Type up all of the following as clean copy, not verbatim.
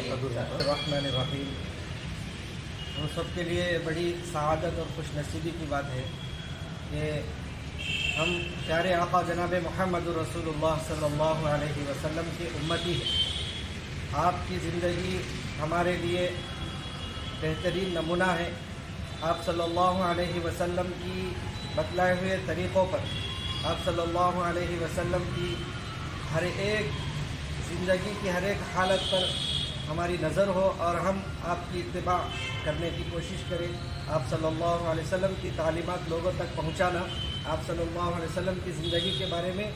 الرحمن الرحیم۔ ہم سب کے لیے بڑی سعادت اور خوش نصیبی کی بات ہے کہ ہم پیارے آقا جناب محمد رسول اللہ صلی اللہ علیہ وسلم کی امتی ہیں۔ آپ کی زندگی ہمارے لیے بہترین نمونہ ہے۔ آپ صلی اللہ علیہ وسلم کی بتلائے ہوئے طریقوں پر، آپ صلی اللہ علیہ وسلم کی ہر ایک زندگی کی ہر ایک حالت پر ہماری نظر ہو اور ہم آپ کی اتباع کرنے کی کوشش کریں۔ آپ صلی اللہ علیہ وسلم کی تعلیمات لوگوں تک پہنچانا، آپ صلی اللہ علیہ وسلم کی زندگی کے بارے میں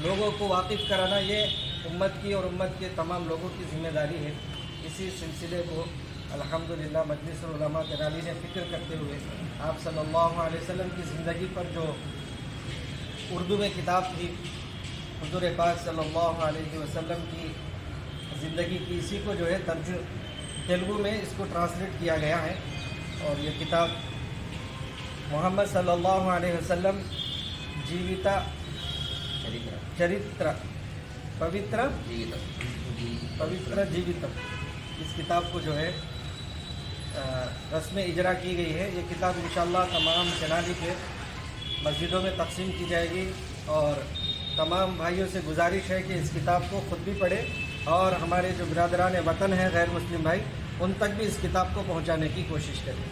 لوگوں کو واقف کرانا، یہ امت کی اور امت کے تمام لوگوں کی ذمہ داری ہے۔ اسی سلسلے کو الحمدللہ مجلس العلماء کرالی نے فکر کرتے ہوئے آپ صلی اللہ علیہ وسلم کی زندگی پر جو اردو میں کتاب تھی، حضور پاک صلی اللہ علیہ وسلم کی زندگی کی، اسی کو جو ہے تیلگو میں اس کو ٹرانسلیٹ کیا گیا ہے۔ اور یہ کتاب محمد صلی اللہ علیہ وسلم جیوتا چرتر پوتر جیوتم، اس کتاب کو جو ہے رسم اجرا کی گئی ہے۔ یہ کتاب انشاءاللہ تمام چنالی کے مسجدوں میں تقسیم کی جائے گی، اور تمام بھائیوں سے گزارش ہے کہ اس کتاب کو خود بھی پڑھے اور ہمارے جو برادران وطن ہیں غیر مسلم بھائی، ان تک بھی اس کتاب کو پہنچانے کی کوشش کریں۔